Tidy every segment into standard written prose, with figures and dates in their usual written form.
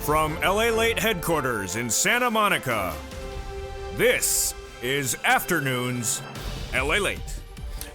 From LALATE headquarters in Santa Monica, this is Afternoons LALATE.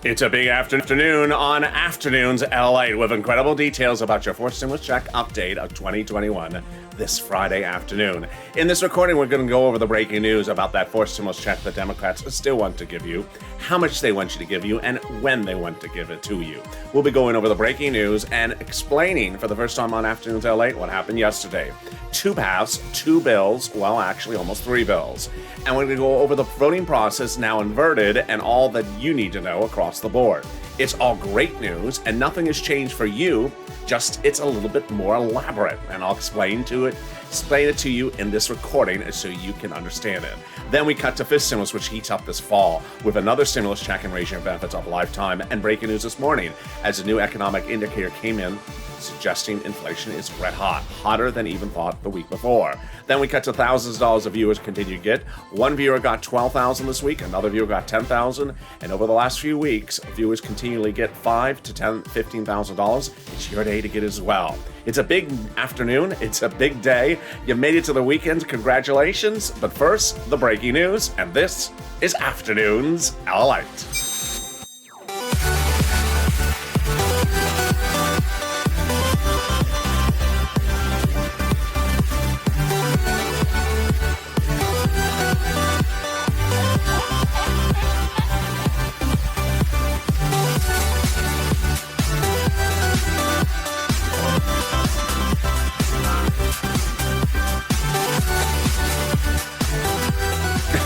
It's a big afternoon on Afternoons LA with incredible details about your fourth stimulus check update of 2021 this Friday afternoon. In this recording, we're going to go over the breaking news about that fourth stimulus check the Democrats still want to give you, how much they want you to give you, and when they want to give it to you. We'll be going over the breaking news and explaining for the first time on Afternoons LA what happened yesterday. 2 paths, 2 bills, well, actually almost 3 bills. And we're going to go over the voting process now inverted and all that you need to know across the board. It's all great news and nothing has changed for you, just it's a little bit more elaborate. And I'll explain it to you in this recording so you can understand it. Then we cut to fifth stimulus, which heats up this fall with another stimulus check and raising your benefits of a lifetime. And breaking news this morning as a new economic indicator came in suggesting inflation is red hot, hotter than even thought the week before. Then we cut to thousands of dollars of viewers continue to get. One viewer got $12,000 this week, another viewer got $10,000, and over the last few weeks, viewers continually get $5,000 to $10,000, $15,000. It's your day to get as well. It's a big afternoon. It's a big day. You made it to the weekend. Congratulations. But first, the breaking news, and this is Afternoons LALATE.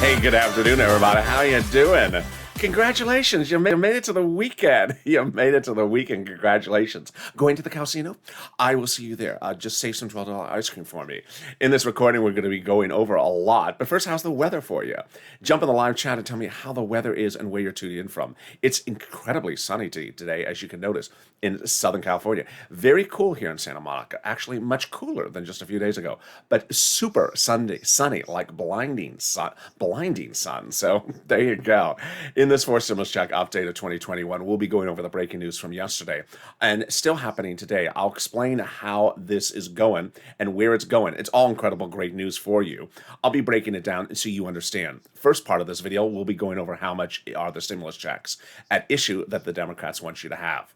Hey, good afternoon, everybody. How you doing? Congratulations, you made it to the weekend. You made it to the weekend. Congratulations. Going to the casino? I will see you there. Just save some $12 ice cream for me. In this recording, we're going to be going over a lot. But first, how's the weather for you? Jump in the live chat and tell me how the weather is and where you're tuning in from. It's incredibly sunny today, as you can notice, in Southern California. Very cool here in Santa Monica. Actually, much cooler than just a few days ago. But super sunny, like blinding sun. So there you go. In this fourth stimulus check update of 2021, we'll be going over the breaking news from yesterday and still happening today. I'll explain how this is going and where it's going. It's all incredible, great news for you. I'll be breaking it down so you understand. First part of this video, we'll be going over how much are the stimulus checks at issue that the Democrats want you to have.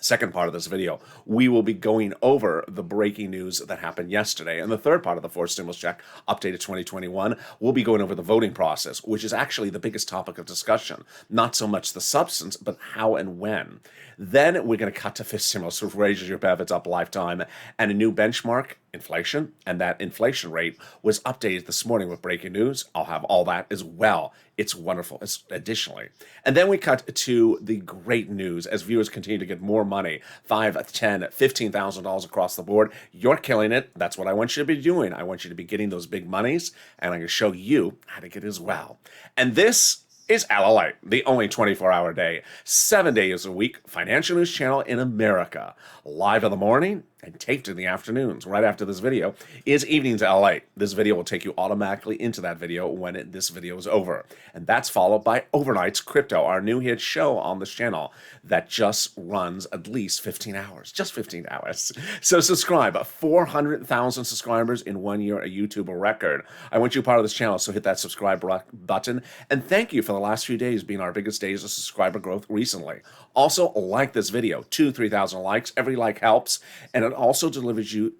Second part of this video, we will be going over the breaking news that happened yesterday. And the third part of the fourth stimulus check, updated 2021, we'll be going over the voting process, which is actually the biggest topic of discussion. Not so much the substance, but how and when. Then we're going to cut to fifth stimulus, which raises your benefits up a lifetime, and a new benchmark, inflation, and that inflation rate was updated this morning with breaking news. I'll have all that as well. It's wonderful, additionally. And then we cut to the great news as viewers continue to get more money, $5,000, $10,000, $15,000 across the board. You're killing it. That's what I want you to be doing. I want you to be getting those big monies, and I'm going to show you how to get it as well. And this is LALATE, the only 24-hour day, 7 days a week financial news channel in America. Live in the morning and taped in the afternoons. Right after this video is Evenings LA. This video will take you automatically into that video when this video is over. And that's followed by Overnight's Crypto, our new hit show on this channel that just runs at least 15 hours. Just 15 hours. So subscribe. 400,000 subscribers in 1 year, a YouTube record. I want you part of this channel, so hit that subscribe button. And thank you for the last few days being our biggest days of subscriber growth recently. Also, like this video. 2,000-3,000 likes. Every like helps. And it also delivers you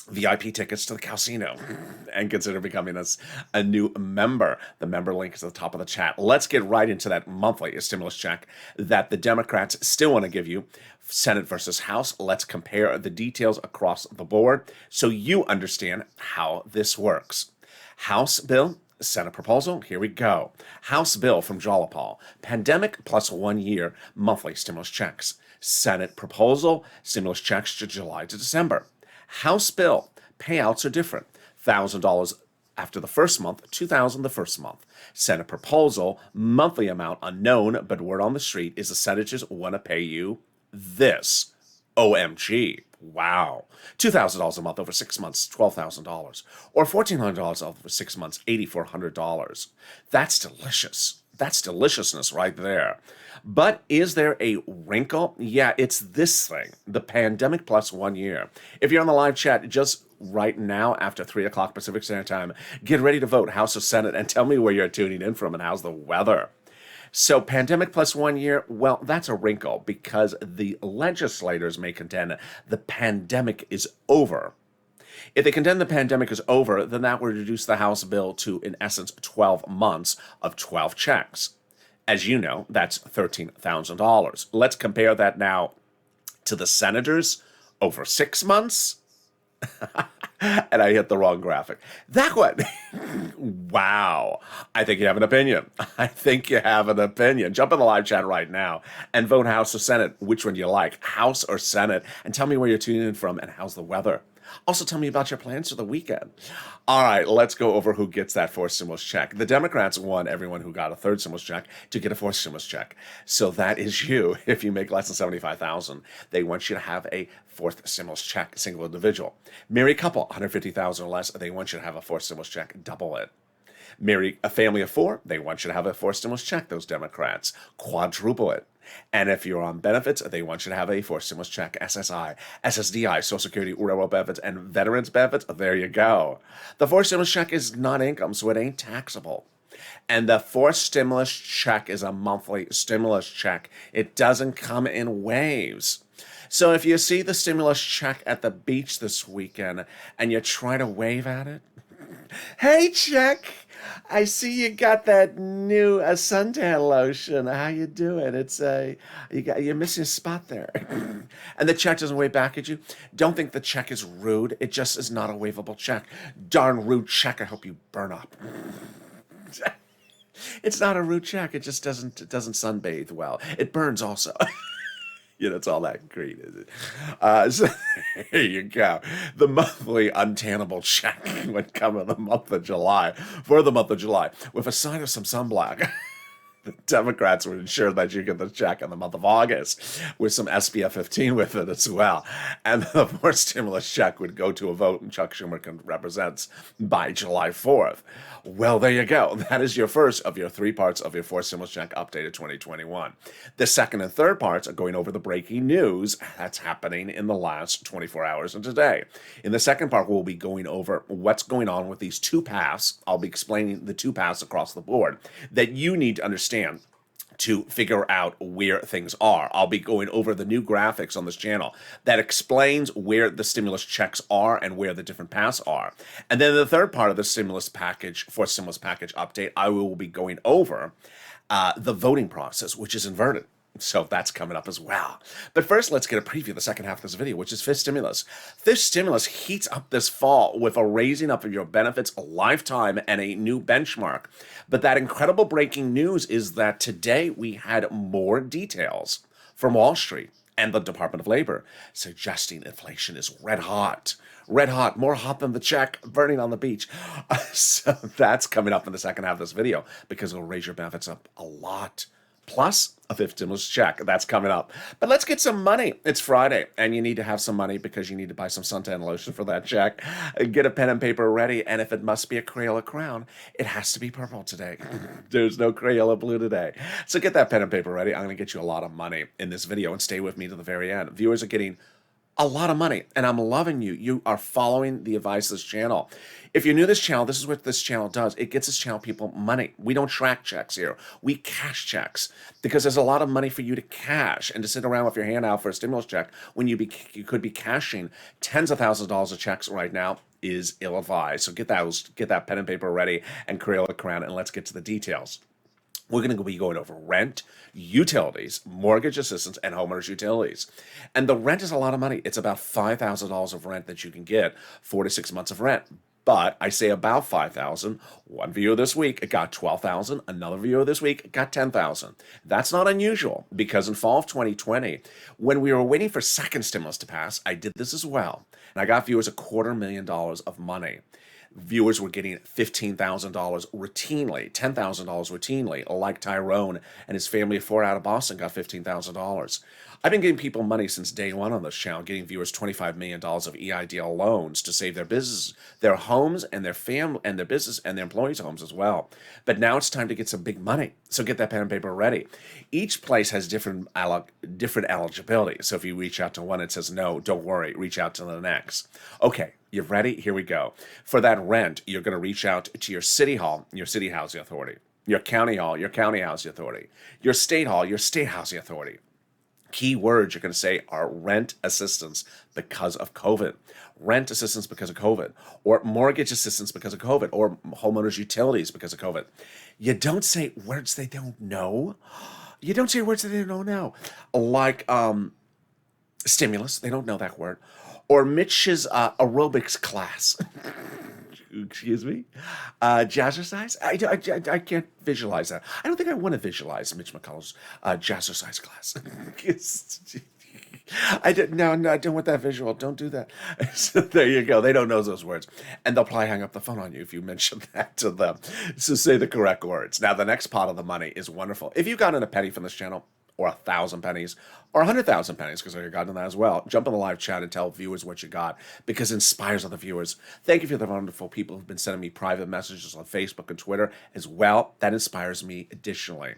VIP tickets to the casino. And consider becoming a new member. The member link is at the top of the chat. Let's get right into that monthly stimulus check that the Democrats still want to give you. Senate versus House. Let's compare the details across the board so you understand how this works. House bill, Senate proposal, here we go. House bill from Jalopal, pandemic plus 1 year monthly stimulus checks. Senate proposal, stimulus checks to July to December. House bill, payouts are different. $1,000 after the first month, $2,000 the first month. Senate proposal, monthly amount unknown, but word on the street is the senators want to pay you this. OMG. Wow. $2,000 a month over 6 months, $12,000. Or $1,400 over 6 months, $8,400. That's delicious. That's deliciousness right there. But is there a wrinkle? Yeah, it's this thing, the pandemic plus 1 year. If you're on the live chat, just right now after 3 o'clock Pacific Standard Time, get ready to vote House or Senate and tell me where you're tuning in from and how's the weather. So, pandemic plus 1 year, well, that's a wrinkle because the legislators may contend the pandemic is over. If they contend the pandemic is over, then that would reduce the House bill to, in essence, 12 months of 12 checks. As you know, that's $13,000. Let's compare that now to the senators over 6 months. And I hit the wrong graphic. That one. Wow. I think you have an opinion. I think you have an opinion. Jump in the live chat right now and vote House or Senate. Which one do you like, House or Senate? And tell me where you're tuning in from and how's the weather. Also, tell me about your plans for the weekend. All right, let's go over who gets that fourth stimulus check. The Democrats want everyone who got a third stimulus check to get a fourth stimulus check. So that is you. If you make less than $75,000, they want you to have a fourth stimulus check, single individual. Married couple, $150,000 or less, they want you to have a fourth stimulus check, double it. Marry a family of 4, they want you to have a fourth stimulus check, those Democrats. Quadruple it. And if you're on benefits, they want you to have a fourth stimulus check, SSI, SSDI, Social Security, railroad benefits, and veterans benefits. There you go. The fourth stimulus check is non-income, so it ain't taxable. And the fourth stimulus check is a monthly stimulus check. It doesn't come in waves. So if you see the stimulus check at the beach this weekend and you try to wave at it, hey, check, I see you got that new suntan lotion. How you doing? It's you're missing a spot there. And the check doesn't wave back at you. Don't think the check is rude. It just is not a waveable check. Darn rude check. I hope you burn up. It's not a rude check. It just doesn't sunbathe well. It burns also. You know, it's all that green, is it? So here you go. The monthly untannable check would come in the month of July, for the month of July, with a side of some sunblock. The Democrats would ensure that you get the check in the month of August with some SPF 15 with it as well. And the fourth stimulus check would go to a vote and Chuck Schumer represents by July 4th. Well, there you go. That is your first of your 3 parts of your fourth stimulus check updated 2021. The second and third parts are going over the breaking news that's happening in the last 24 hours and today. In the second part, we'll be going over what's going on with these 2 paths. I'll be explaining the 2 paths across the board that you need to understand to figure out where things are. I'll be going over the new graphics on this channel that explains where the stimulus checks are and where the different paths are. And then the third part of the stimulus package, fourth stimulus package update, I will be going over the voting process, which is inverted. So that's coming up as well. But first, let's get a preview of the second half of this video, which is fifth stimulus. Fifth stimulus heats up this fall with a raising up of your benefits a lifetime and a new benchmark. But that incredible breaking news is that today we had more details from Wall Street and the Department of Labor suggesting inflation is red hot. Red hot, more hot than the check burning on the beach. So that's coming up in the second half of this video because it'll raise your benefits up a lot. Plus a fifth stimulus check. That's coming up. But let's get some money. It's Friday, and you need to have some money because you need to buy some suntan lotion for that check. Get a pen and paper ready, and if it must be a Crayola crown, it has to be purple today. There's no Crayola blue today. So get that pen and paper ready. I'm going to get you a lot of money in this video, and stay with me to the very end. Viewers are getting a lot of money, and I'm loving you. You are following the advice of this channel. If you're new to this channel, this is what this channel does. It gets this channel people money. We don't track checks here. We cash checks because there's a lot of money for you to cash and to sit around with your hand out for a stimulus check when you could be cashing tens of thousands of dollars of checks right now is ill-advised. So get that pen and paper ready and Crayola crown, and let's get to the details. We're going to be going over rent, utilities, mortgage assistance, and homeowners utilities. And the rent is a lot of money. It's about $5,000 of rent that you can get, 4 to 6 months of rent. But I say about 5,000. One viewer this week got 12,000. Another viewer this week got 10,000. That's not unusual because in fall of 2020, when we were waiting for second stimulus to pass, I did this as well. And I got viewers $250,000 of money. Viewers were getting $15,000 routinely, $10,000 routinely, like Tyrone and his family of four out of Boston got $15,000. I've been giving people money since day one on this channel, getting viewers $25 million of EIDL loans to save their business, their homes, and their family, and their business, and their employees' homes as well. But now it's time to get some big money. So get that pen and paper ready. Each place has different eligibility. So if you reach out to one, it says, no, don't worry, reach out to the next. Okay, you're ready? Here we go. For that rent, you're going to reach out to your city hall, your city housing authority, your county hall, your county housing authority, your state hall, your state housing authority. Key words you're going to say are rent assistance because of COVID, rent assistance because of COVID, or mortgage assistance because of COVID, or homeowners utilities because of COVID. You don't say words they don't know. You don't say words that they don't know. Like stimulus, they don't know that word. Or Mitch's aerobics class. Excuse me? Jazzercise? I can't visualize that. I don't think I want to visualize Mitch McConnell's jazzercise class. I don't want that visual. Don't do that. So there you go. They don't know those words. And they'll probably hang up the phone on you if you mention that to them. So say the correct words. Now, the next pot of the money is wonderful. If you got in a penny from this channel, or 1,000 pennies, or 100,000 pennies, because I got in that as well. Jump in the live chat and tell viewers what you got, because it inspires other viewers. Thank you for the wonderful people who've been sending me private messages on Facebook and Twitter as well. That inspires me additionally.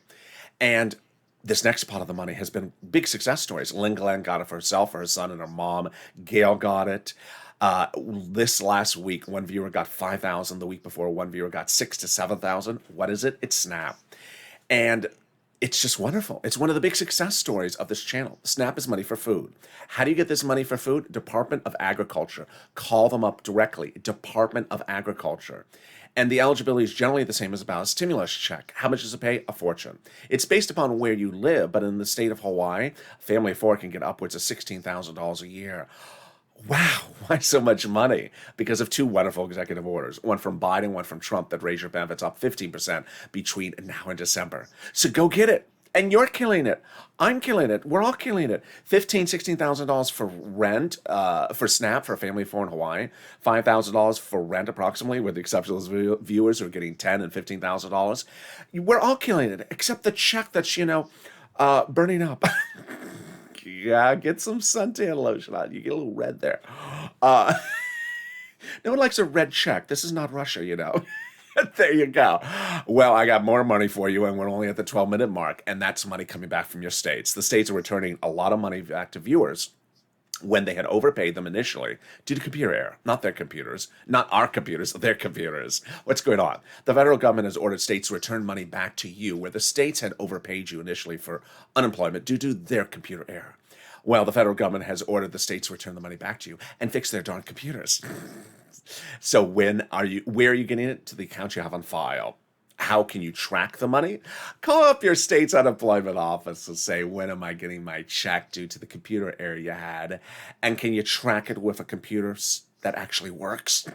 And this next pot of the money has been big success stories. Lynn Glenn got it for herself, for her son, and her mom. Gail got it. This last week, one viewer got 5,000. The week before, one viewer got 6,000 to 7,000. What is it? It's Snap. And it's just wonderful. It's one of the big success stories of this channel. SNAP is money for food. How do you get this money for food? Department of Agriculture. Call them up directly. Department of Agriculture. And the eligibility is generally the same as about a stimulus check. How much does it pay? A fortune. It's based upon where you live, but in the state of Hawaii, a family of four can get upwards of $16,000 a year. Wow, why so much money? Because of two wonderful executive orders, one from Biden, one from Trump, that raise your benefits up 15% between now and December. So go get it. And you're killing it. I'm killing it. We're all killing it. $15,000, $16,000 for rent, for SNAP, for a family of four in Hawaii. $5,000 for rent, approximately, with the exception of those viewers who are getting $10,000 and $15,000. We're all killing it, except the check that's, burning up. Yeah, get some suntan lotion on. You get a little red there. No one likes a red check. This is not Russia, There you go. Well, I got more money for you, and we're only at the 12-minute mark, and that's money coming back from your states. The states are returning a lot of money back to viewers when they had overpaid them initially due to computer error. Not their computers, not our computers, their computers. What's going on? The federal government has ordered states to return money back to you where the states had overpaid you initially for unemployment due to their computer error. Well, the federal government has ordered the states to return the money back to you and fix their darn computers. So where are you getting it? To the account you have on file. How can you track the money? Call up your state's unemployment office and say, when am I getting my check due to the computer error you had? And can you track it with a computer that actually works?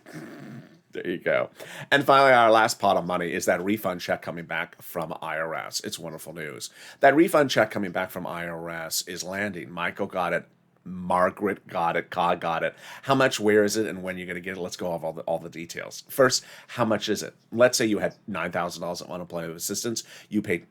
There you go. And finally, our last pot of money is that refund check coming back from IRS. It's wonderful news. That refund check coming back from IRS is landing. Michael got it. Margaret got it. Ka got it. How much, where is it, and when you're going to get it? Let's go over all the details. First, how much is it? Let's say you had $9,000 of unemployment assistance. You paid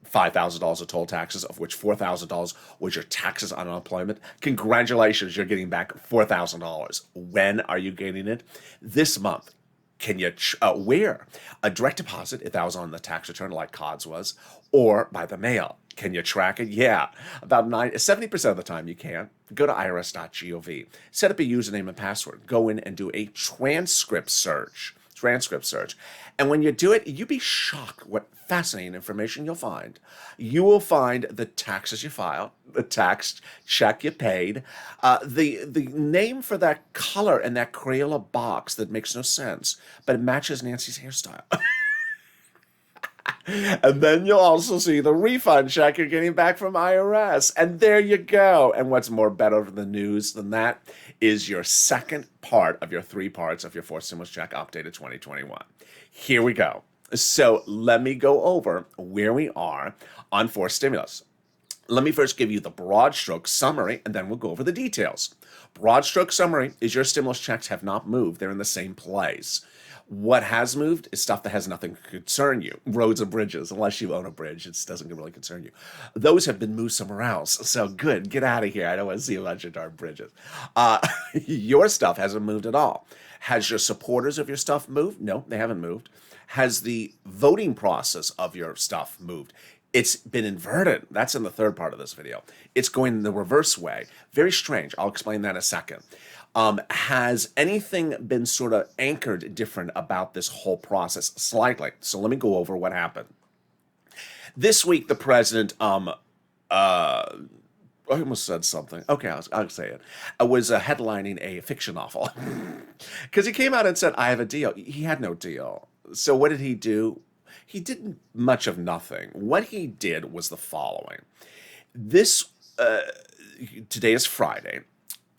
$5,000 of toll taxes, of which $4,000 was your taxes on unemployment. Congratulations, you're getting back $4,000. When are you getting it? This month. Can you, where? A direct deposit, if that was on the tax return like CODS was, or by the mail. Can you track it? Yeah. About 70% of the time you can. Go to irs.gov. Set up a username and password. Go in and do a transcript search. And when you do it, you'd be shocked what fascinating information you'll find. You will find the taxes you filed, the tax check you paid, the name for that color in that Crayola box that makes no sense, but it matches Nancy's hairstyle. And then you'll also see the refund check you're getting back from IRS. And there you go. And what's more better than news than that is your second part of your three parts of your fourth stimulus check updated 2021. Here we go. So let me go over where we are on fourth stimulus. Let me first give you the broad stroke summary, and then we'll go over the details. Broad stroke summary is your stimulus checks have not moved. They're in the same place. What has moved is stuff that has nothing to concern you. Roads and bridges, unless you own a bridge, it doesn't really concern you. Those have been moved somewhere else. So good, get out of here. I don't want to see a bunch of darn bridges. Your stuff hasn't moved at all. Has your supporters of your stuff moved? No, they haven't moved. Has the voting process of your stuff moved? It's been inverted. That's in the third part of this video. It's going the reverse way. Very strange. I'll explain that in a second. Has anything been sort of anchored different about this whole process? Slightly. So let me go over what happened. This week, the president, I almost said something. Okay, I'll say it. I was headlining a fiction novel because he came out and said, I have a deal. He had no deal. So what did he do? He did much of nothing. What he did was the following. Today is Friday,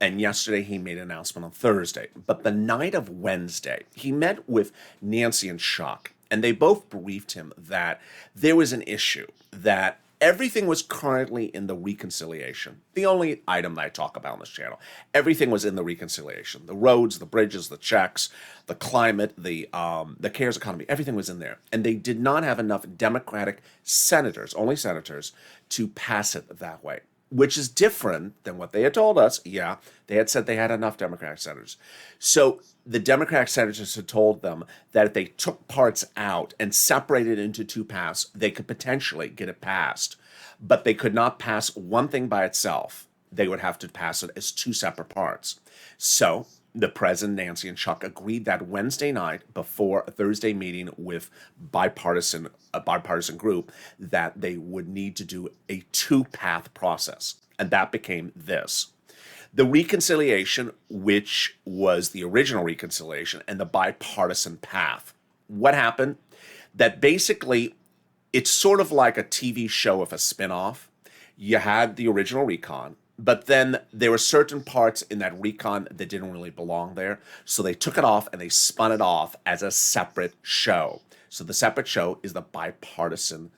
and yesterday he made an announcement on Thursday. But the night of Wednesday, he met with Nancy and Chuck, and they both briefed him that there was an issue, that everything was currently in the reconciliation. The only item that I talk about on this channel. Everything was in the reconciliation. The roads, the bridges, the checks, the climate, the CARES economy, everything was in there. And they did not have enough Democratic senators, only senators, to pass it that way, which is different than what they had told us. Yeah, they had said they had enough Democratic senators. So the Democratic senators had told them that if they took parts out and separated into two paths, they could potentially get it passed. But they could not pass one thing by itself. They would have to pass it as two separate parts. So the president, Nancy, and Chuck agreed that Wednesday night before a Thursday meeting with a bipartisan group that they would need to do a two-path process. And that became this. The reconciliation, which was the original reconciliation, and the bipartisan path. What happened? That basically, it's sort of like a TV show of a spinoff. You had the original recon, but then there were certain parts in that recon that didn't really belong there. So they took it off and they spun it off as a separate show. So the separate show is the bipartisan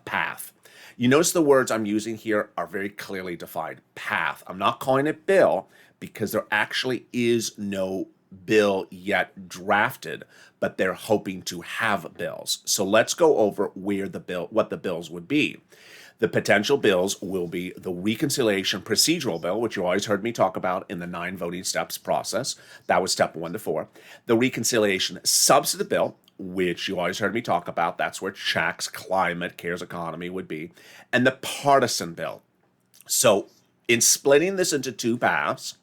path. You notice the words I'm using here are very clearly defined. Path. I'm not calling it bill because there actually is no bill yet drafted, but they're hoping to have bills. So let's go over what the bills would be. The potential bills will be the reconciliation procedural bill, which you always heard me talk about in the 9 voting steps process. That was step 1 to 4. The reconciliation substantive bill, which you always heard me talk about. That's where checks, climate, CARES economy would be. And the partisan bill. So in splitting this into two paths,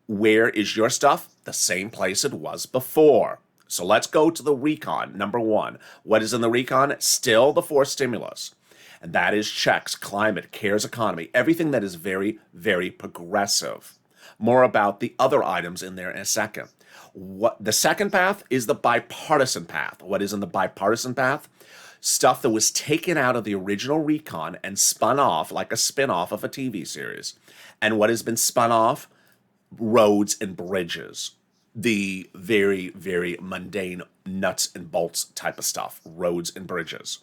where is your stuff? The same place it was before. So let's go to the recon. Number 1. What is in the recon? Still the 4 stimulus. And that is checks, climate, CARES economy, everything that is very, very progressive. More about the other items in there in a second. The second path is the bipartisan path. What is in the bipartisan path? Stuff that was taken out of the original recon and spun off like a spin-off of a TV series. And what has been spun off? Roads and bridges. The very, very mundane nuts and bolts type of stuff. Roads and bridges.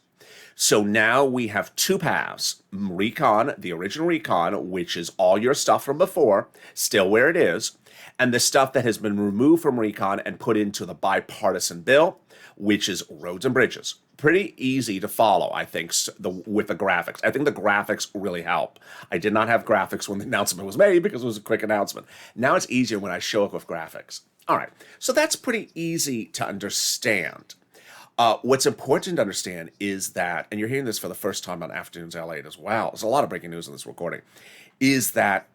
So now we have two paths. Recon, the original recon, which is all your stuff from before, still where it is, and the stuff that has been removed from recon and put into the bipartisan bill, which is roads and bridges. Pretty easy to follow, I think, with the graphics. I think the graphics really help. I did not have graphics when the announcement was made because it was a quick announcement. Now it's easier when I show up with graphics. All right, so that's pretty easy to understand. What's important to understand is that, and you're hearing this for the first time on Afternoons LALATE as well, there's a lot of breaking news in this recording, is that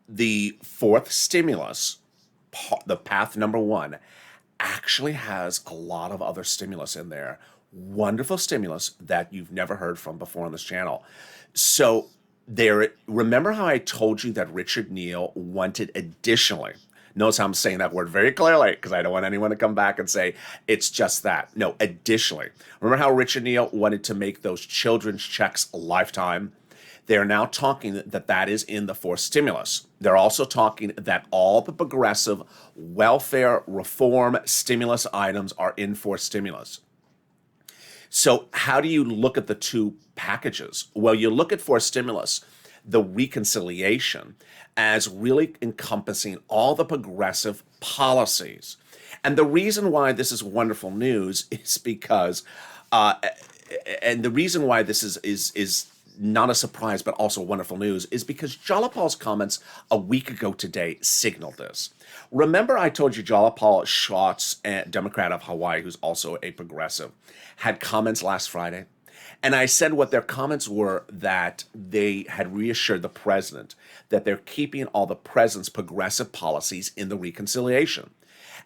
the fourth stimulus, the path number 1, actually has a lot of other stimulus in there. Wonderful stimulus that you've never heard from before on this channel. So remember how I told you that Richard Neal wanted additionally, notice how I'm saying that word very clearly because I don't want anyone to come back and say it's just that. No, additionally. Remember how Richard Neal wanted to make those children's checks a lifetime? They're now talking that is in the fourth stimulus. They're also talking that all the progressive welfare reform stimulus items are in fourth stimulus. So how do you look at the two packages? Well, you look at for stimulus, the reconciliation, as really encompassing all the progressive policies. And the reason why this is wonderful news is because, uh, and the reason why this is not a surprise, but also wonderful news, is because Jalapal's comments a week ago today signaled this. Remember, I told you Jalapal Schatz, a Democrat of Hawaii, who's also a progressive, had comments last Friday? And I said what their comments were, that they had reassured the president that they're keeping all the president's progressive policies in the reconciliation.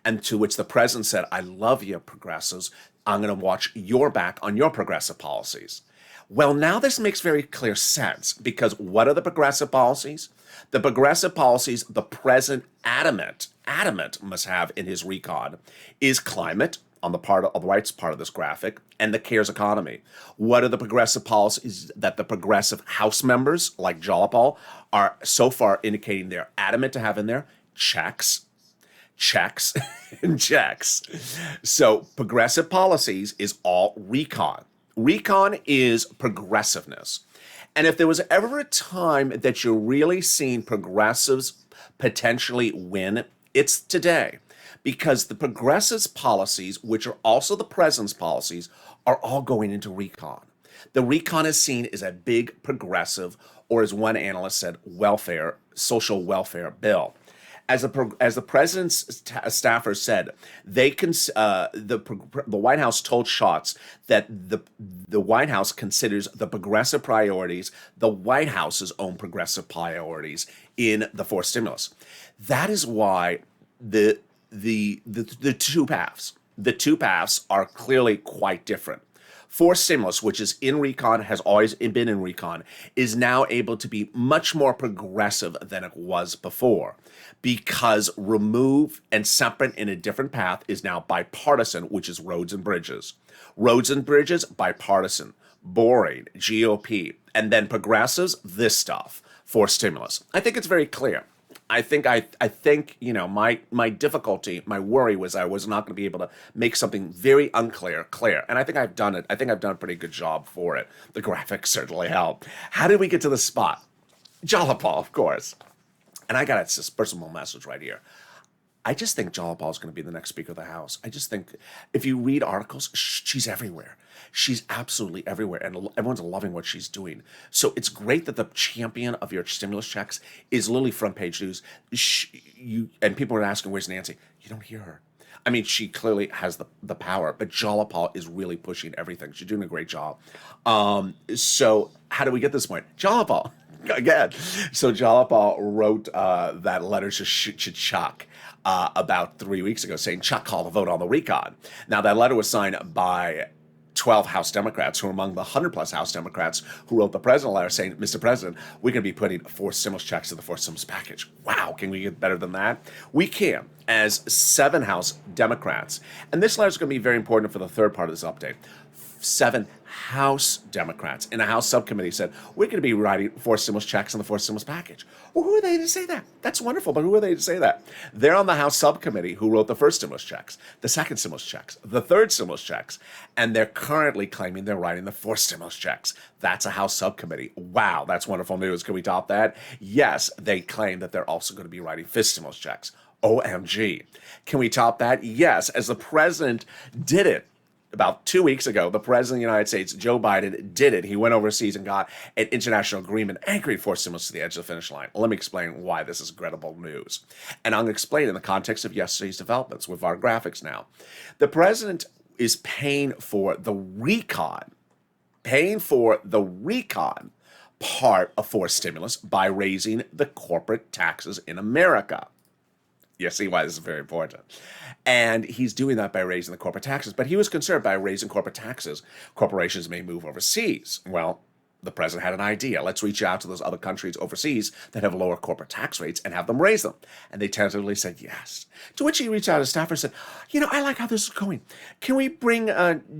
And to which the president said, I love you, progressives. I'm going to watch your back on your progressive policies. Well, now this makes very clear sense, because what are the progressive policies? The progressive policies the president adamant must have in his recon is climate, on the part of the right's part of this graphic, and the CARES economy. What are the progressive policies that the progressive House members, like Jalapal, are so far indicating they're adamant to have in there? Checks, and checks. So progressive policies is all recon. Recon is progressiveness. And if there was ever a time that you're really seeing progressives potentially win, it's today. Because the progressives' policies, which are also the president's policies, are all going into recon. The recon is seen as a big progressive, or as one analyst said, social welfare bill. As the president's staffer said, the White House told Schatz that the White House considers the progressive priorities the White House's own progressive priorities in the forced stimulus. That is why the two paths are clearly quite different. Forced stimulus, which is in recon, has always been in recon, is now able to be much more progressive than it was before, because remove and separate in a different path is now bipartisan, which is roads and bridges. Roads and bridges, bipartisan. Boring, GOP. And then progressives, this stuff, forced stimulus. I think it's very clear. I think my difficulty, my worry was I was not going to be able to make something very unclear clear, and I think I've done it. I think I've done a pretty good job for it. The graphics certainly help. How did we get to the spot? Jalapal, of course. And I got this personal message right here. I just think Jalapal is going to be the next Speaker of the House. I just think if you read articles, she's everywhere. She's absolutely everywhere, and everyone's loving what she's doing. So it's great that the champion of your stimulus checks is literally front page news. And people are asking, where's Nancy? You don't hear her. I mean, she clearly has the power, but Jalapal is really pushing everything. She's doing a great job. So how do we get this point? Jalapal. Again. So Jalapal wrote that letter to Chuck about 3 weeks ago, saying Chuck called a vote on the recon. Now, that letter was signed by 12 House Democrats, who are among the 100-plus House Democrats who wrote the president a letter saying, Mr. President, we're going to be putting forced stimulus checks to the forced stimulus package. Wow, can we get better than that? We can, as 7 House Democrats. And this letter is going to be very important for the third part of this update. 7 House Democrats in a House subcommittee said, we're going to be writing forced stimulus checks on the forced stimulus package. Well, who are they to say that? That's wonderful, but who are they to say that? They're on the House subcommittee who wrote the first stimulus checks, the second stimulus checks, the third stimulus checks, and they're currently claiming they're writing the forced stimulus checks. That's a House subcommittee. Wow, that's wonderful news. Can we top that? Yes, they claim that they're also going to be writing fifth stimulus checks. OMG. Can we top that? Yes, as the president did it. About 2 weeks ago, the president of the United States, Joe Biden, did it. He went overseas and got an international agreement anchoring forced stimulus to the edge of the finish line. Let me explain why this is credible news. And I'm going to explain in the context of yesterday's developments with our graphics now. The president is paying for the recon part of forced stimulus by raising the corporate taxes in America. You see why this is very important. And he's doing that by raising the corporate taxes. But he was concerned by raising corporate taxes, corporations may move overseas. Well, the president had an idea. Let's reach out to those other countries overseas that have lower corporate tax rates and have them raise them. And they tentatively said yes. To which he reached out to his staffer and said, I like how this is going. Can we bring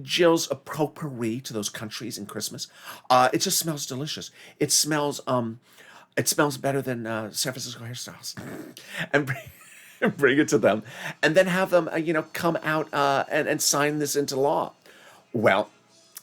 Jill's potpourri to those countries in Christmas? It just smells delicious. It smells better than San Francisco hairstyles. And bring it to them, and then have them, come out and sign this into law. Well,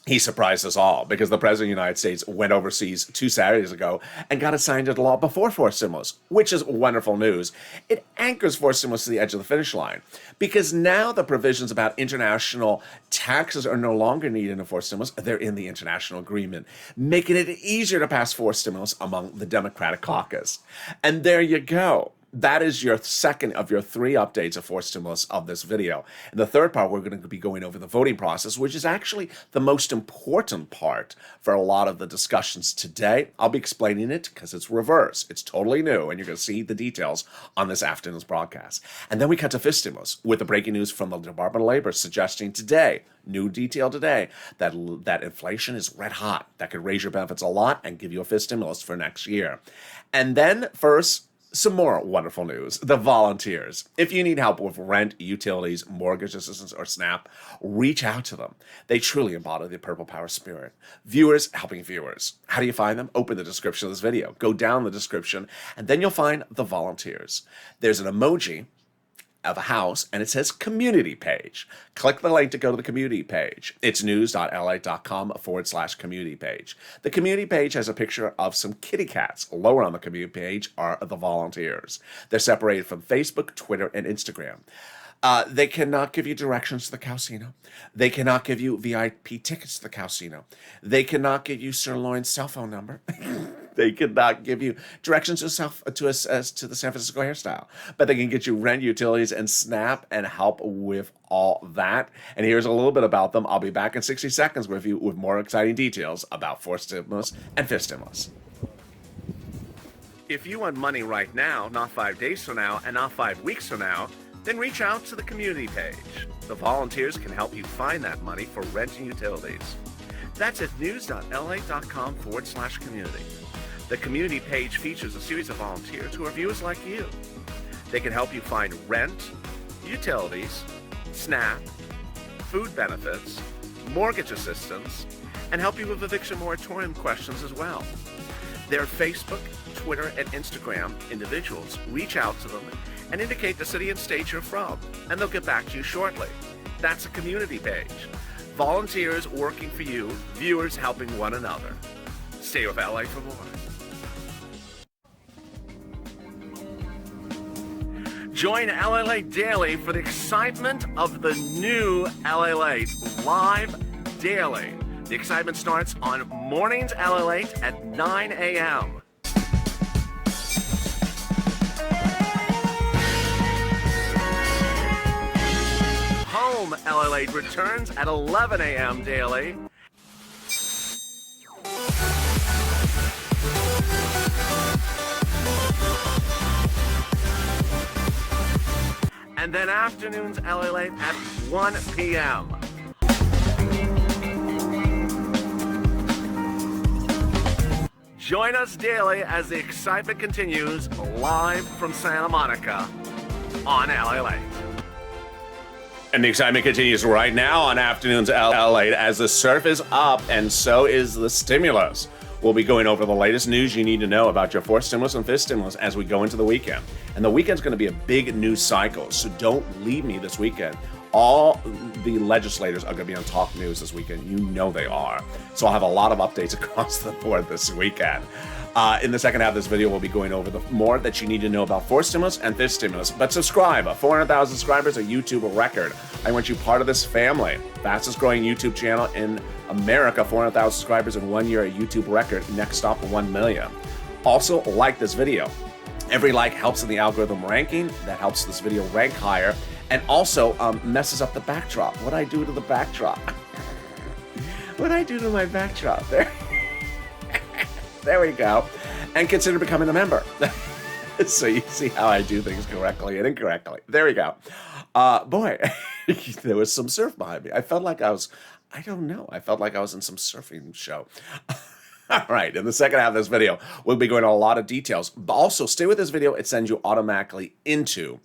He surprised us all because the President of the United States went overseas 2 Saturdays ago and got it signed into law before forced stimulus, which is wonderful news. It anchors forced stimulus to the edge of the finish line because now the provisions about international taxes are no longer needed in forced stimulus. They're in the international agreement, making it easier to pass forced stimulus among the Democratic caucus. And there you go. That is your second of your 3 updates of forced stimulus of this video. In the third part, we're going to be going over the voting process, which is actually the most important part for a lot of the discussions today. I'll be explaining it because it's reverse. It's totally new, and you're going to see the details on this afternoon's broadcast. And then we cut to fifth stimulus with the breaking news from the Department of Labor suggesting today, new detail today, that inflation is red hot. That could raise your benefits a lot and give you a fifth stimulus for next year. And then first, some more wonderful news. The volunteers. If you need help with rent, utilities, mortgage assistance, or SNAP, reach out to them. They truly embody the Purple Power spirit. Viewers helping viewers. How do you find them? Open the description of this video. Go down the description, and then you'll find the volunteers. There's an emoji of a house, and it says community page. Click the link to go to the community page. It's news.lalate.com/community page. The community page has a picture of some kitty cats. Lower on the community page are the volunteers. They're separated from Facebook, Twitter, and Instagram. They cannot give you directions to the casino. They cannot give you VIP tickets to the casino. They cannot give you Sirloin's cell phone number. They cannot give you directions to the San Francisco hairstyle. But they can get you rent, utilities, and SNAP and help with all that. And here's a little bit about them. I'll be back in 60 seconds with you with more exciting details about fourth stimulus and fifth stimulus. If you want money right now, not 5 days from now, and not 5 weeks from now, then reach out to the community page. The volunteers can help you find that money for rent and utilities. That's at news.lalate.com/community. The community page features a series of volunteers who are viewers like you. They can help you find rent, utilities, SNAP, food benefits, mortgage assistance, and help you with eviction moratorium questions as well. Their Facebook, Twitter, and Instagram individuals reach out to them and indicate the city and state you're from, and they'll get back to you shortly. That's a community page. Volunteers working for you, viewers helping one another. Stay with LA for more. Join LALATE Daily for the excitement of the new LALATE live daily. The excitement starts on mornings LALATE at 9 a.m. Home LALATE returns at 11 a.m. daily. And then afternoons LALATE at 1 p.m. Join us daily as the excitement continues live from Santa Monica on LALATE. And the excitement continues right now on afternoons LALATE as the surf is up and so is the stimulus. We'll be going over the latest news you need to know about your fourth stimulus and fifth stimulus as we go into the weekend. And the weekend's going to be a big news cycle, so don't leave me this weekend. All the legislators are going to be on Talk News this weekend. You know they are. So I'll have a lot of updates across the board this weekend. In the second half of this video, we'll be going over the more that you need to know about fourth stimulus and fifth stimulus. But subscribe. 400,000 subscribers, a YouTube record. I want you part of this family. Fastest growing YouTube channel in America, 400,000 subscribers in 1 year, a YouTube record. Next stop, 1 million. Also, like this video. Every like helps in the algorithm ranking. That helps this video rank higher. And also messes up the backdrop. What'd I do to the backdrop? What'd I do to my backdrop? There we go. And consider becoming a member. So you see how I do things correctly and incorrectly. There we go. Boy, there was some surf behind me. I felt like I was in some surfing show. All right, in the second half of this video, we'll be going into a lot of details. But also, stay with this video. It sends you automatically into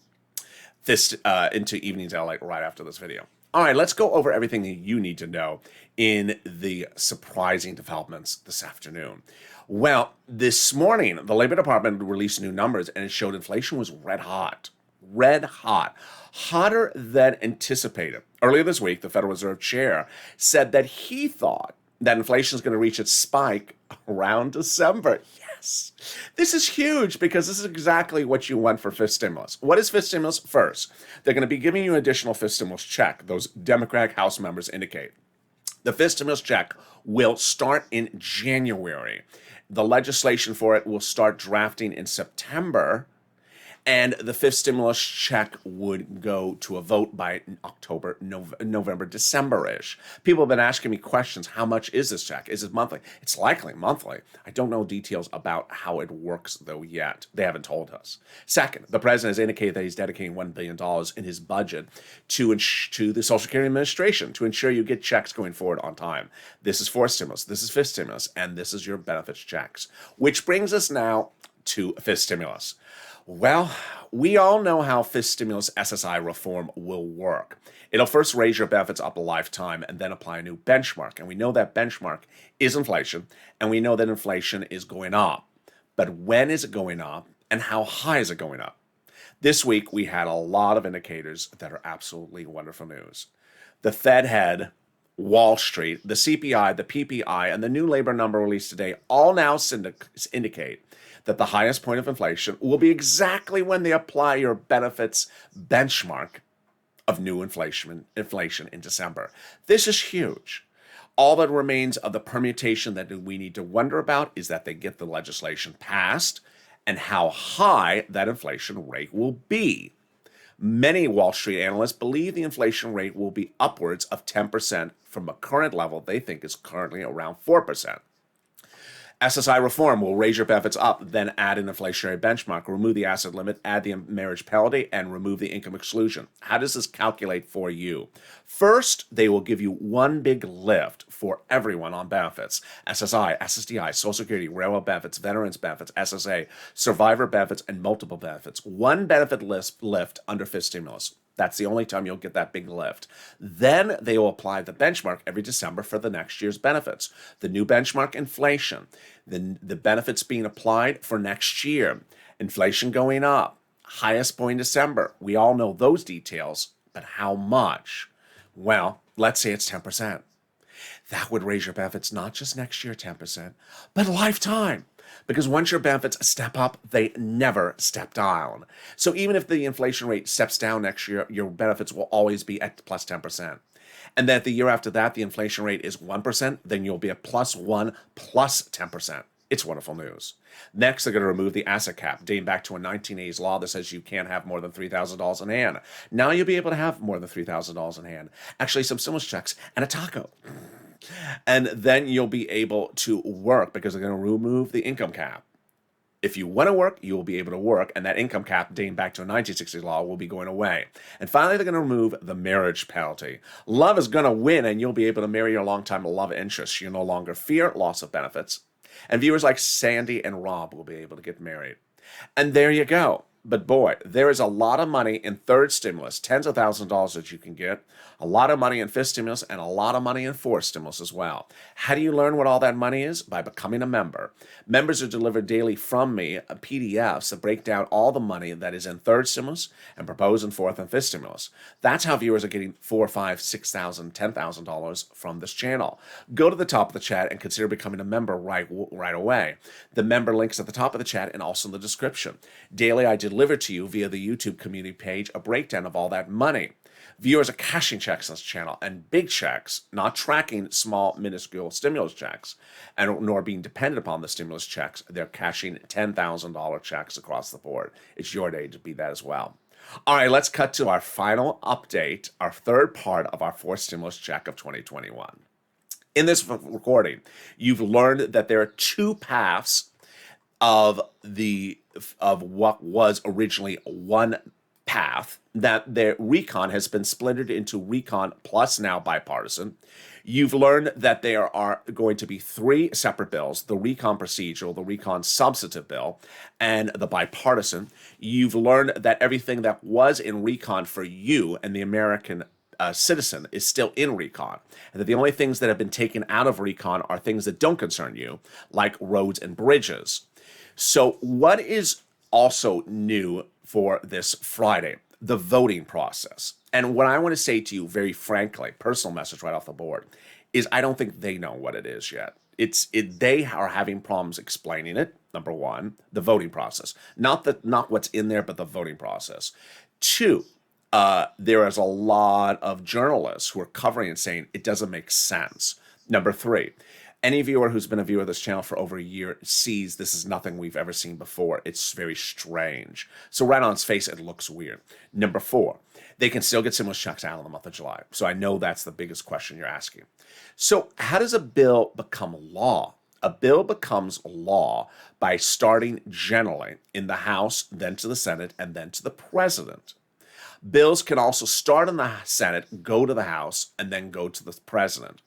Evenings LALATE right after this video. All right, let's go over everything that you need to know in the surprising developments this afternoon. Well, this morning, the Labor Department released new numbers, and it showed inflation was red hot. red hot, hotter than anticipated. Earlier this week, the Federal Reserve Chair said that he thought that inflation is going to reach its spike around December. Yes. This is huge because this is exactly what you want for fifth stimulus. What is fifth stimulus? First, they're going to be giving you an additional fifth stimulus check, those Democratic House members indicate. The fifth stimulus check will start in January. The legislation for it will start drafting in September, and the fifth stimulus check would go to a vote by October, November, December-ish. People have been asking me questions. How much is this check? Is it monthly? It's likely monthly. I don't know details about how it works, though, yet. They haven't told us. Second, the president has indicated that he's dedicating $1 billion in his budget to the Social Security Administration to ensure you get checks going forward on time. This is fourth stimulus, this is fifth stimulus, and this is your benefits checks. Which brings us now to fifth stimulus. Well, we all know how fifth stimulus SSI reform will work. It'll first raise your benefits up a lifetime and then apply a new benchmark. And we know that benchmark is inflation, and we know that inflation is going up. But when is it going up, and how high is it going up? This week, we had a lot of indicators that are absolutely wonderful news. The Fed head, Wall Street, the CPI, the PPI, and the new labor number released today all now indicate that the highest point of inflation will be exactly when they apply your benefits benchmark of new inflation in December. This is huge. All that remains of the permutation that we need to wonder about is that they get the legislation passed and how high that inflation rate will be. Many Wall Street analysts believe the inflation rate will be upwards of 10% from a current level they think is currently around 4%. SSI reform will raise your benefits up, then add an inflationary benchmark, remove the asset limit, add the marriage penalty, and remove the income exclusion. How does this calculate for you? First, they will give you one big lift for everyone on benefits. SSI, SSDI, Social Security, railroad benefits, veterans benefits, SSA, survivor benefits, and multiple benefits. One benefit lift under fifth stimulus. That's the only time you'll get that big lift. Then they will apply the benchmark every December for the next year's benefits. The new benchmark, inflation. The benefits being applied for next year. Inflation going up. Highest point in December. We all know those details, but how much? Well, let's say it's 10%. That would raise your benefits not just next year 10%, but lifetime. Because once your benefits step up, they never step down. So even if the inflation rate steps down next year, your benefits will always be at plus 10%. And then the year after that, the inflation rate is 1%, then you'll be at plus 1 plus 10%. It's wonderful news. Next, they're going to remove the asset cap, dating back to a 1980s law that says you can't have more than $3,000 in hand. Now you'll be able to have more than $3,000 in hand. Actually, some stimulus checks and a taco. And then you'll be able to work because they're going to remove the income cap. If you want to work, you will be able to work, and that income cap dating back to a 1960s law will be going away. And finally, they're going to remove the marriage penalty. Love is going to win, and you'll be able to marry your longtime love interest. You no longer fear loss of benefits. And viewers like Sandy and Rob will be able to get married. And there you go. But boy, there is a lot of money in third stimulus, tens of thousands of dollars that you can get, a lot of money in fifth stimulus, and a lot of money in fourth stimulus as well. How do you learn what all that money is? By becoming a member. Members are delivered daily from me PDFs that break down all the money that is in third stimulus and proposed in fourth and fifth stimulus. That's how viewers are getting $4,000, $5,000, $6,000, $10,000 from this channel. Go to the top of the chat and consider becoming a member right away. The member link's at the top of the chat and also in the description. Daily, I deliver to you via the YouTube community page a breakdown of all that money. Viewers are cashing checks on this channel, and big checks, not tracking small, minuscule stimulus checks, and nor being dependent upon the stimulus checks. They're cashing $10,000 checks across the board. It's your day to be that as well. All right, let's cut to our final update, our third part of our fourth stimulus check of 2021. In this recording, you've learned that there are two paths of what was originally one path, that the recon has been splintered into recon plus now bipartisan. You've learned that there are going to be three separate bills: the recon procedural, the recon substantive bill, and the bipartisan. You've learned that everything that was in recon for you and the American citizen is still in recon, and that the only things that have been taken out of recon are things that don't concern you, like roads and bridges. So what is also new for this Friday, the voting process. And what I want to say to you very frankly, personal message right off the board, is I don't think they know what it is yet. They are having problems explaining it. Number one, the voting process, not what's in there, but the voting process. Two, there is a lot of journalists who are covering and saying it doesn't make sense. Number three, any viewer who's been a viewer of this channel for over a year sees this is nothing we've ever seen before. It's very strange. So right on its face, it looks weird. Number four, they can still get stimulus checks out in the month of July. So I know that's the biggest question you're asking. So how does a bill become law? A bill becomes law by starting generally in the House, then to the Senate, and then to the President. Bills can also start in the Senate, go to the House, and then go to the President.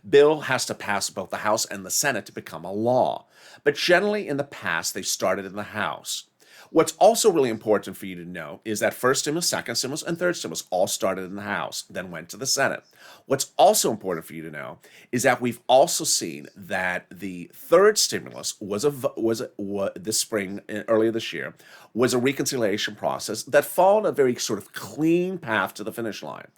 Bill has to pass both the House and the Senate to become a law. But generally in the past, they started in the House. What's also really important for you to know is that first stimulus, second stimulus, and third stimulus all started in the House, then went to the Senate. What's also important for you to know is that we've also seen that the third stimulus this spring, earlier this year, was a reconciliation process that followed a very sort of clean path to the finish line.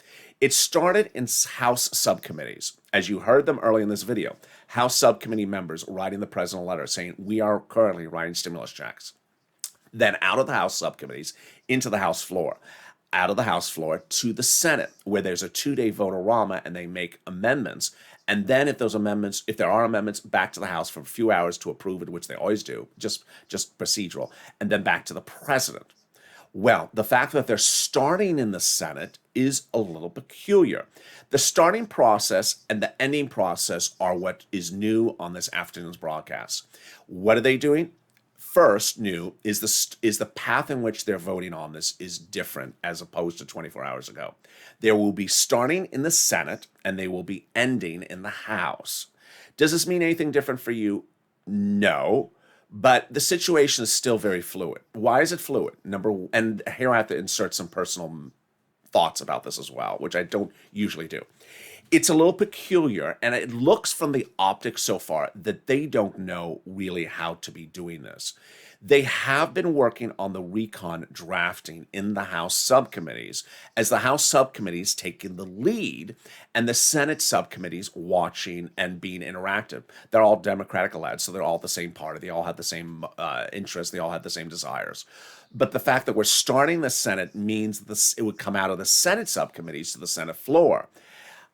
It started in House subcommittees. As you heard them early in this video, House subcommittee members writing the president a letter saying, we are currently writing stimulus checks. Then out of the House subcommittees into the House floor, out of the House floor to the Senate, where there's a 2-day vote-a-rama and they make amendments. And then if there are amendments, back to the House for a few hours to approve it, which they always do, just procedural, and then back to the president. Well, the fact that they're starting in the Senate is a little peculiar. The starting process and the ending process are what is new on this afternoon's broadcast. What are they doing? First, new is the path in which they're voting on this is different as opposed to 24 hours ago. They will be starting in the Senate and they will be ending in the House. Does this mean anything different for you? No, but the situation is still very fluid. Why is it fluid? And here I have to insert some personal thoughts about this as well, which I don't usually do. It's a little peculiar, and it looks from the optics so far that they don't know really how to be doing this. They have been working on the recon drafting in the House subcommittees, as the House subcommittees taking the lead and the Senate subcommittees watching and being interactive. They're all Democratic-led, so they're all the same party. They all have the same interests. They all have the same desires. But the fact that we're starting the Senate means it would come out of the Senate subcommittees to the Senate floor.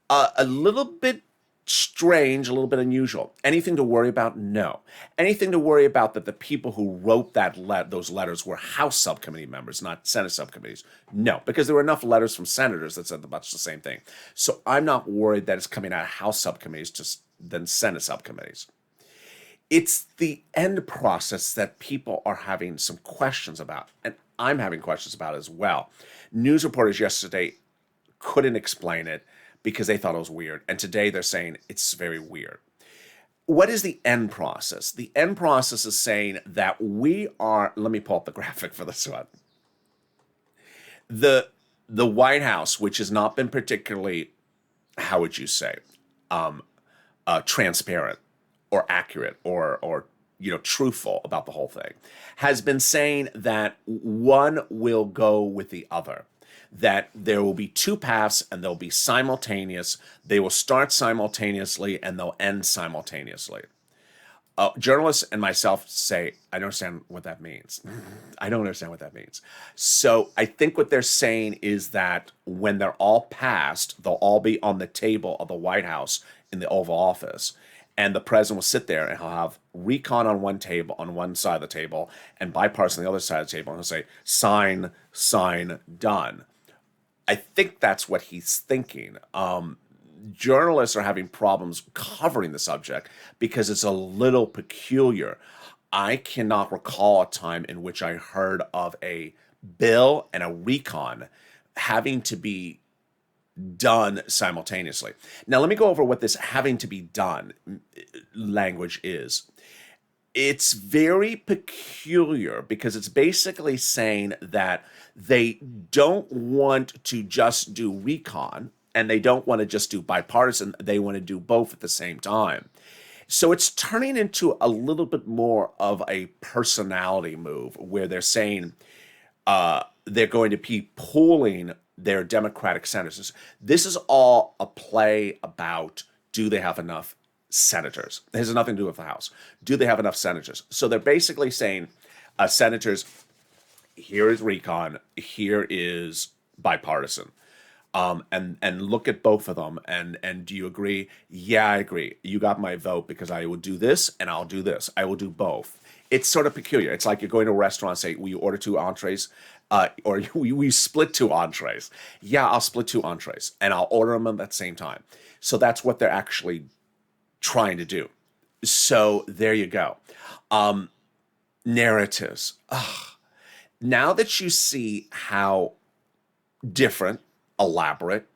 A little bit strange, a little bit unusual. Anything to worry about? No. Anything to worry about that the people who wrote those letters were House subcommittee members, not Senate subcommittees? No, because there were enough letters from senators that said much the same thing. So I'm not worried that it's coming out of House subcommittees than Senate subcommittees. It's the end process that people are having some questions about, and I'm having questions about as well. News reporters yesterday couldn't explain it because they thought it was weird. And today they're saying it's very weird. What is the end process? The end process is saying that let me pull up the graphic for this one. The White House, which has not been particularly, how would you say, transparent or accurate or truthful about the whole thing, has been saying that one will go with the other. That there will be two paths and they'll be simultaneous. They will start simultaneously and they'll end simultaneously. Journalists and myself say, I don't understand what that means. I don't understand what that means. So I think what they're saying is that when they're all passed, they'll all be on the table of the White House in the Oval Office. And the president will sit there and he'll have recon on one table, on one side of the table, and bipartisan on the other side of the table. And he'll say, sign, sign, done. I think that's what he's thinking. Journalists are having problems covering the subject because it's a little peculiar. I cannot recall a time in which I heard of a bill and a recon having to be done simultaneously. Now, let me go over what this having to be done language is. It's very peculiar because it's basically saying that they don't want to just do recon and they don't want to just do bipartisan. They want to do both at the same time. So it's turning into a little bit more of a personality move where they're saying, they're going to be pooling their Democratic senators. This is all a play about, do they have enough senators? It has nothing to do with the House. Do they have enough senators? So they're basically saying, senators, here is recon, here is bipartisan. And look at both of them, and do you agree? Yeah, I agree. You got my vote because I will do this and I'll do this. I will do both. It's sort of peculiar. It's like you're going to a restaurant and say, will you order 2 entrees? Or we split 2 entrees. Yeah, I'll split 2 entrees and I'll order them at the same time. So that's what they're actually trying to do. So there you go. Narratives. Now that you see how different, elaborate,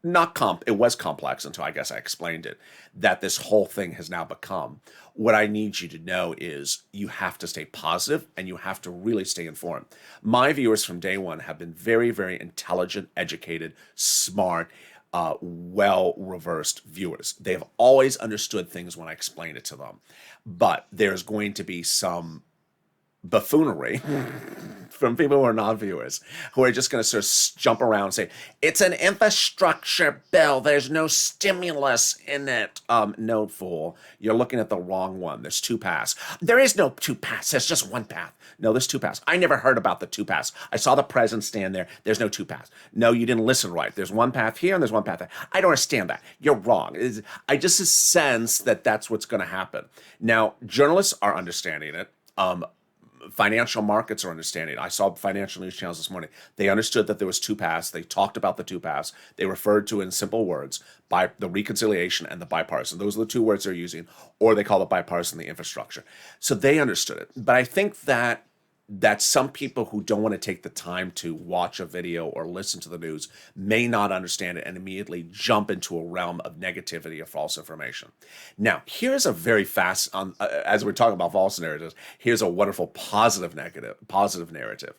it was complex until I guess I explained it, that this whole thing has now become, what I need you to know is you have to stay positive and you have to really stay informed. My viewers from day one have been very, very intelligent, educated, smart, well-reversed viewers. They have always understood things when I explain it to them. But there's going to be some buffoonery from people who are non-viewers, who are just going to sort of jump around and say, it's an infrastructure bill, there's no stimulus in it. No, fool, you're looking at the wrong one. There's 2 paths. There is no 2 paths, there's just 1 path. No, there's 2 paths. I never heard about the 2 paths. I saw the president stand there. There's no 2 paths. No, you didn't listen right. There's 1 path here and there's 1 path there. I don't understand that. You're wrong. I just sense that that's what's going to happen. Now, journalists are understanding it. Financial markets are understanding. I saw financial news channels this morning. They understood that there was 2 paths. They talked about the 2 paths. They referred to it in simple words, by the reconciliation and the bipartisan. Those are the 2 words they're using, or they call it bipartisan, the infrastructure. So they understood it. But I think that some people who don't want to take the time to watch a video or listen to the news may not understand it and immediately jump into a realm of negativity or false information. Now, here's a very fast, as we're talking about false narratives, here's a wonderful positive narrative.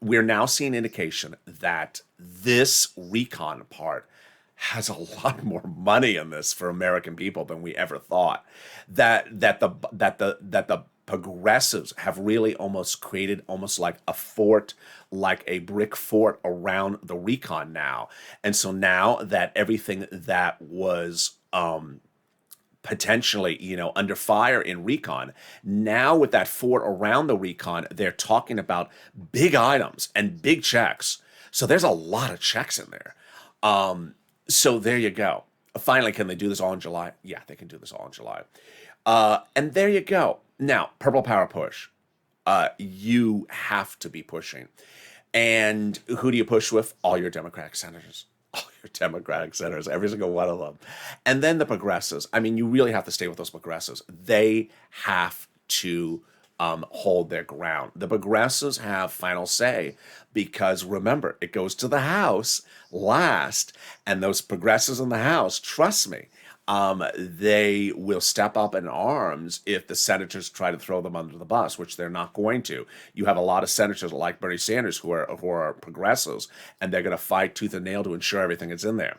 We're now seeing indication that this recon part has a lot more money in this for American people than we ever thought. That the progressives have really almost created almost like a fort, like a brick fort around the recon now. And so now that everything that was potentially, under fire in recon, now with that fort around the recon, they're talking about big items and big checks. So there's a lot of checks in there. So there you go. Finally, can they do this all in July? Yeah, they can do this all in July. And there you go. Now, Purple Power push. You have to be pushing. And who do you push with? All your Democratic senators. All your Democratic senators, every single one of them. And then the progressives. I mean, you really have to stay with those progressives. They have to hold their ground. The progressives have final say because, remember, it goes to the House last. And those progressives in the House, trust me, they will step up in arms if the senators try to throw them under the bus, which they're not going to. You have a lot of senators like Bernie Sanders who are progressives, and they're going to fight tooth and nail to ensure everything is in there.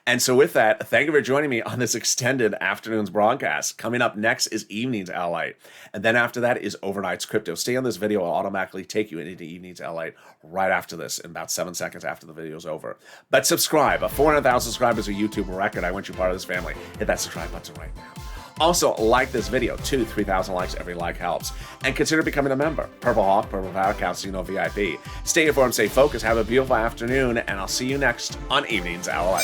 And so with that, thank you for joining me on this extended afternoon's broadcast. Coming up next is Evenings LA, and then after that is Overnight's Crypto. Stay on this video. I'll automatically take you into Evenings LA right after this, in about 7 seconds after the video is over. But subscribe. 400,000 subscribers is a YouTube record. I want you part of this family. Hit that subscribe button right now. Also, like this video. 3,000 likes. Every like helps. And consider becoming a member. Purple Hawk, Purple Power, Casino VIP. Stay informed, stay focused. Have a beautiful afternoon, and I'll see you next on Evenings LA.